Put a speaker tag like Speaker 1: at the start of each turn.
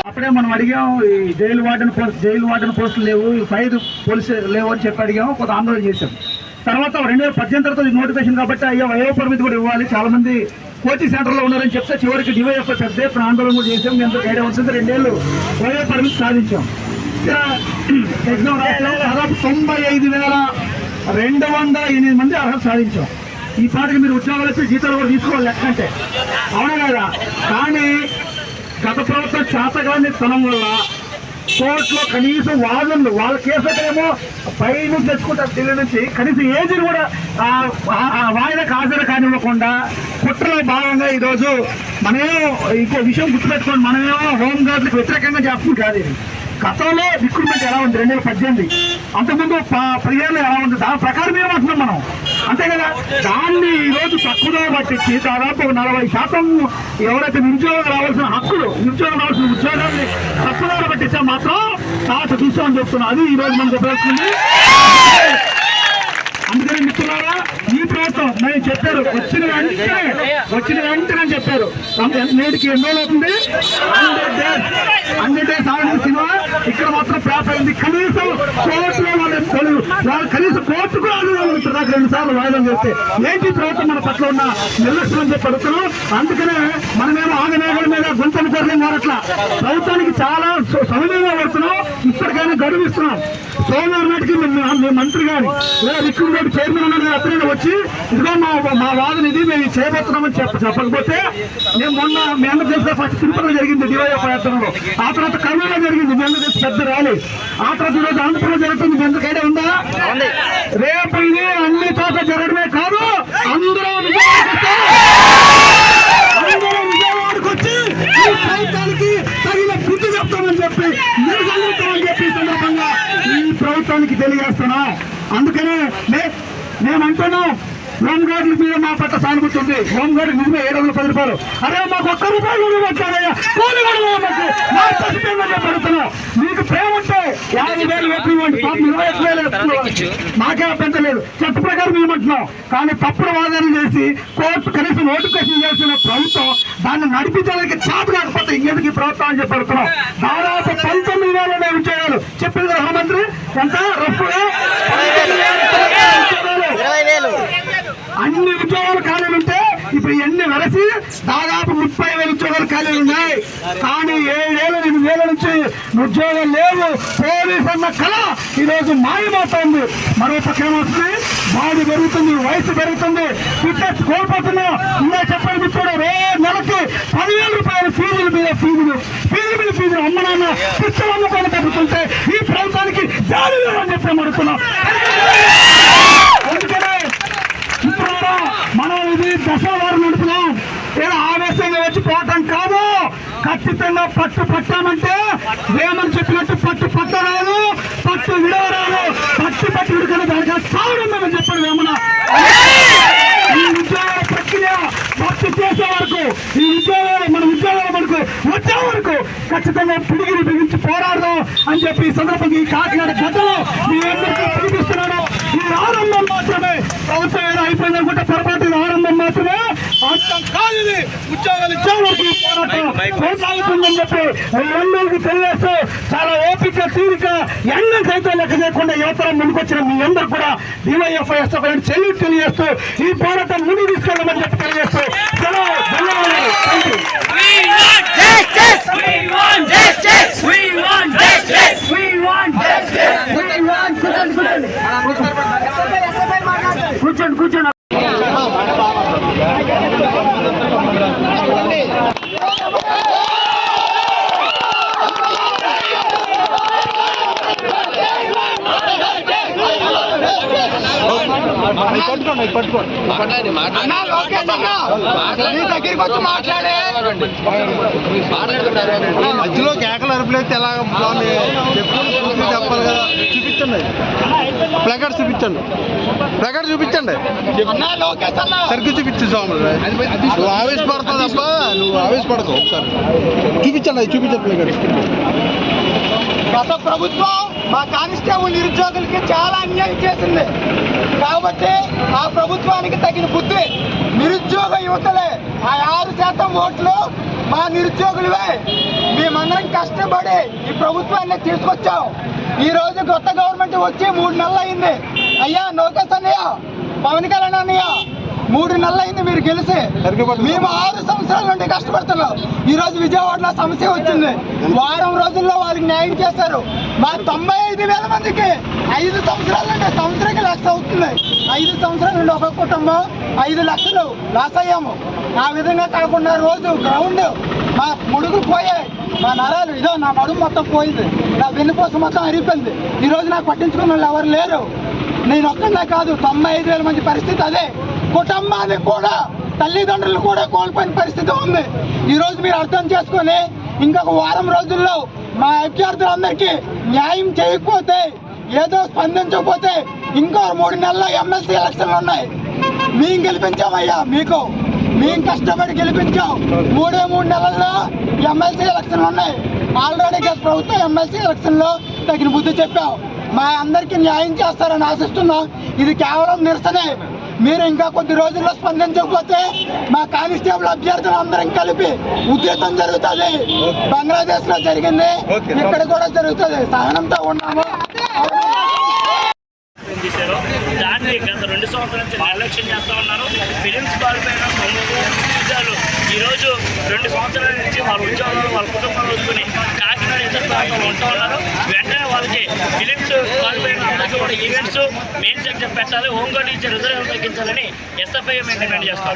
Speaker 1: అప్పుడే మనం అడిగాం, ఈ జైలు వార్డెన్ పోస్టులు లేవు, ఈ 5 పోలీసు లేవు అని చెప్పి అడిగాము, కొంత ఆందోళన చేశాం. తర్వాత 2018 తర్వాత నోటిఫికేషన్ కాబట్టి అయ్యో వయో పరిమితి కూడా ఇవ్వాలి, చాలా మంది కోచింగ్ సెంటర్లో ఉన్నారని చెప్తే చివరికి డివైఎఫ్ పెద్ద ఎత్తున ఆందోళన కూడా చేసాం. మేము గైడ్ అవుతుంది 2 ఏళ్ళు వయో పరిమితి సాధించాం. ఎగ్జామ్ రాసాం, దాదాపు 95,208 మంది అర్హత సాధించాం. ఈ పాటికి మీరు ఉద్యోగాలు వచ్చి జీతాలు కూడా తీసుకోవాలి లెక్కంటే, అవునా కదా? కానీ గత ప్రభుత్వం చేతగాని తనం వల్ల కోర్టులో కనీసం వాదనలు వాళ్ళ కేసులకేమో పై నుంచి తెచ్చుకుంటారు, ఢిల్లీ నుంచి కనీసం ఏజీని కూడా వాయిదాకు హాజరు కానివ్వకుండా కుట్రలో భాగంగా ఈరోజు మనమేమో ఇంకో విషయం గుర్తుపెట్టుకోండి, మనమేమో హోంగార్డులకు వ్యతిరేకంగా చేస్తుంది కాదు. ఇది గతంలో రిక్రూట్మెంట్ ఎలా ఉంది 2018, అంతకుముందు 10 ఎలా ఉంది, దాని ప్రకారం ఏమంటున్నాం మనం, అంతే కదా? దాన్ని ఈరోజు తక్కువగా పట్టించి దాదాపు 40% ఎవరైతే నిరుద్యోగం రావాల్సిన హక్కులు, నిరుద్యోగం రావాల్సిన ఉద్యోగాన్ని తక్కువగా పట్టించా మాత్రం తాత చూసామని చెప్తున్నాం. అది ఈరోజు మనకు ఉపయోగిస్తుంది. అందుకని మిత్రులారా, ఈ ప్రభుత్వం నేను చెప్పారు వచ్చిన వెంటనే చెప్పారు, నేటికి ఎన్ని రోజులు అవుతుంది, 100 days ఆడిన సినిమా ఇక్కడ మాత్రం పేపర్ అయింది. కనీసం కోర్టులో వాళ్ళు కనీసం కోర్టుకు నాకు 2 సార్లు వాయిదా చేస్తే ఏంటి ప్రభుత్వం మన పట్ల ఉన్న నిర్లక్ష్యం అని చెప్పి అడుగుతున్నాం. అందుకనే మనమేమో ఆగమేఘల మీద గుంతలు కొరలేం వారట్లా ప్రభుత్వానికి చాలా సమయంగా పడుతున్నాం. ఇప్పటికైనా గడువిస్తున్నాం. సోమవారం నాటికి మీ మంత్రి గాని లేదా రిక్రూట్మెంట్ చైర్మన్ అన్నది అతనే వచ్చి ఇదిగో మా వాదన ఇది మేము చేయబోతున్నామని చెప్పకపోతే, మేము మొన్న మీ అందరూ తెలిసిన ఫస్ట్ తిరుపతిలో జరిగింది డివైఎఫ్ యాత్రలో, ఆ తర్వాత కర్నూలులో జరిగింది మీ అందరూ తెలిసి పెద్ద ర్యాలీ, ఆ తర్వాత ఈరోజు ఆంధ్రప్రదేశ్ జరుగుతుంది. మీ అందరికీ ఐడియా ఉందా? రేపు ఇది అన్ని చోట్ల జరగడమే కాదు, అందరూ విజయవాడకు వచ్చి ఈ ప్రభుత్వానికి తగిన బుద్ధి చెప్తామని చెప్పి నిరసనమని చెప్పి సందర్భంగా ఈ ప్రభుత్వానికి తెలియజేస్తున్నాం. అందుకనే మేమంటున్నాం, హోంగార్డుల మీద మా పట్ల సానుభూతి ఉంది. హోంగార్డు నిజమే 710 రూపాయలు, అరే మాకు 1 రూపాయలు వచ్చారయ్యా, కూలి పెడుతున్నాం. మీకు ప్రేమ ఉంటే 50,000 వేతనం ఇవ్వండి, 25,000 మాకే అభ్యంతరం లేదు, చట్ట ప్రకారం మేమంటున్నాం. కానీ తప్పుడు వాదనలు చేసి కోర్టు కనీసం నోటిఫికేషన్ చేసిన ప్రభుత్వం దాన్ని నడిపించడానికి చేత కాకపోతే ఇంకెందుకు ఈ ప్రభుత్వం అని చెప్పి పెడుతున్నాం. దాదాపు 19,000 ఉద్యోగాలు చెప్పింది హోంమంత్రి, ఎంత రఫ్గా 20,000 అన్ని ఉద్యోగాలు ఖాళీలు ఉంటే ఇప్పుడు ఎన్ని వెరసి దాదాపు 30,000 ఉద్యోగాలు ఖాళీలు ఉన్నాయి. కానీ 7,000-8,000 నుంచి ఉద్యోగాలు లేవు. పోలీస్ అన్న కళ ఈరోజు మాయమవుతోంది. మరో పక్క ఏమవుతుంది, బాడీ పెరుగుతుంది, వయసు పెరుగుతుంది, ఫిట్నెస్ కోల్పోతున్నాం. ఇంకా చెప్పండి మిత్రుడు, నెలకి చెప్తున్నాం. అందుకనే మిత్రులారా, మనం ఇది దసరా వారం నడుపుతున్నాం. ఏదో ఆవేశంగా వచ్చి పోవటం కాదు. ఖచ్చితంగా పట్టు పట్టామంటే వేమని చెప్పినట్టు పట్టు పట్టరాదు, పట్టు విడవరాదు. పట్టు విడుకలు దానిగా సాగుతుందని చెప్పాడు వేమన. ఈ ఉద్యోగాల ప్రక్రియ భక్తి చేసే వరకు, ఈ ఉద్యోగాలు మన ఉద్యోగాల వరకు వచ్చే వరకు ఖచ్చితంగా పిడిగిని బిగించి పోరాడదాం అని చెప్పి ఈ సందర్భంగా ఈ కాకినాడ గడ్డలో మీ అందరికీ పిలిపిస్తున్నాను. ఈ ఆరంభం మాత్రమే, ప్రభుత్వం ఏదో అయిపోయింది అనుకుంటే పొరపాటు. ఆరంభం మాత్రమే, అంతం కాదు. ఇది ఉద్యోగాలు ఇచ్చే వరకు ఈ పోరాటం కొనసాగుతుందని చెప్పి అందరికీ తెలియజేస్తూ, చాలా ఓపిక తీరిక ఎన్న సైతం లెక్క చేయకుండా యువతరం ముందుకొచ్చిన మీ అందరూ కూడా డివైఎఫ్ఐ ఎస్ఎఫ్ఐ సెల్యూట్ తెలియజేస్తూ ఈ పోరాటం ముందుకు తీసుకెళ్ళమని చెప్పి తెలియజేస్తూ ధన్యవాదాలు. కూర్చోండి కూర్చోండి.
Speaker 2: మధ్యలో కేకలు అరుపులైతే ఎలా చెప్పాలి కదా. చూపించండి, ప్లకార్డ్ చూపించండి, ప్లకార్డ్ చూపించండి, సరిగ్గా చూపించు స్వామి. నువ్వు ఆవేశపడతావు తప్ప నువ్వు ఆవేశపడతావు. ఒకసారి చూపించండి, అది చూపించండి ప్లకార్డ్.
Speaker 3: గత ప్రభుత్వం మా కానిస్టేబుల్ నిరుద్యోగులకి చాలా అన్యాయం చేసింది. కాబట్టి ఆ ప్రభుత్వానికి తగిన బుద్ధి నిరుద్యోగ యువతలే. ఆ 6% ఓట్లు మా నిరుద్యోగులవే. మేమందరం కష్టపడి ఈ ప్రభుత్వాన్ని తీసుకొచ్చాం. ఈ రోజు కొత్త గవర్నమెంట్ వచ్చి 3 నెలలు అయింది. అయ్యా లోకేష్ అన్నయ్య, పవన్ కళ్యాణ్ అన్నయ్య, 3 నెలలు అయింది మీరు గెలిచి. మేము 6 సంవత్సరాల నుండి కష్టపడుతున్నాం. ఈ రోజు విజయవాడలో సమస్య వచ్చింది. వారం రోజుల్లో వాళ్ళకి న్యాయం చేశారు. మా 95,000 మందికి 5 సంవత్సరాల నుండి సంవత్సరానికి 1,00,000 అవుతుంది. 5 సంవత్సరాల నుండి ఒక కుటుంబం 5 లక్షలు లాస్ అయ్యాము. ఆ విధంగా కాకుండా రోజు గ్రౌండ్ మా ముడుగులు పోయాయి, మా నరాలు ఇదో నా నడుము మొత్తం పోయింది, నా వెన్నుపూస మొత్తం అరిగిపోయింది. ఈరోజు నాకు పట్టించుకున్న వాళ్ళు ఎవరు లేరు. నేను ఒక్కడే కాదు, 95,000 మంది పరిస్థితి అదే. కుటుంబాన్ని కూడా, తల్లిదండ్రులు కూడా కోల్పోయిన పరిస్థితి ఉంది. ఈరోజు మీరు అర్థం చేసుకొని ఇంకొక వారం రోజుల్లో మా అభ్యర్థులందరికీ న్యాయం చేయకపోతే, ఏదో స్పందించకపోతే ఇంకో 3 నెలల్లో ఎమ్మెల్సీ ఎలక్షన్లు ఉన్నాయి. మేము గెలిపించామయ్యా, మేము కష్టపడి గెలిపించాం. 3 నెలల్లో ఎమ్మెల్సీ ఎలక్షన్లు ఉన్నాయి. ఆల్రెడీ ప్రభుత్వం ఎమ్మెల్సీ ఎలక్షన్లో తగిన బుద్ధి చెప్పాం. మా అందరికీ న్యాయం చేస్తారని ఆశిస్తున్నాం. ఇది కేవలం నిరసనే. మీరు ఇంకా కొద్ది రోజుల్లో స్పందించకపోతే మా కానిస్టేబుల్ అభ్యర్థులు అందరం కలిపి ఉద్యమం జరుగుతుంది. బంగ్లాదేశ్ లో జరిగింది, ఇక్కడ కూడా జరుగుతుంది. సహనంతో ఉన్నాము.
Speaker 4: దాన్ని గత 2 సంవత్సరాల నుంచి నిర్లక్ష్యం చేస్తూ ఉన్నారు. ఫిలిమ్స్ క్వాలిఫైన 9 నిజాలు ఈరోజు 2 సంవత్సరాల నుంచి వాళ్ళ ఉద్యోగాలు, వాళ్ళ కుటుంబాలు వదుకుని కాకినాడ ఇతర ప్రాంతంలో ఉంటూ ఉన్నారు. వెంటనే వాళ్ళకి ఫిలిమ్స్ క్వాలిఫైన అందరికీ కూడా ఈవెంట్స్ మెయిన్ సెక్షన్ పెట్టాలి, హోంగార్డ్ ఇచ్చే రిజర్వ్ తగ్గించాలని ఎస్ఎఫ్ఐ మేము డిమాండ్ చేస్తాం.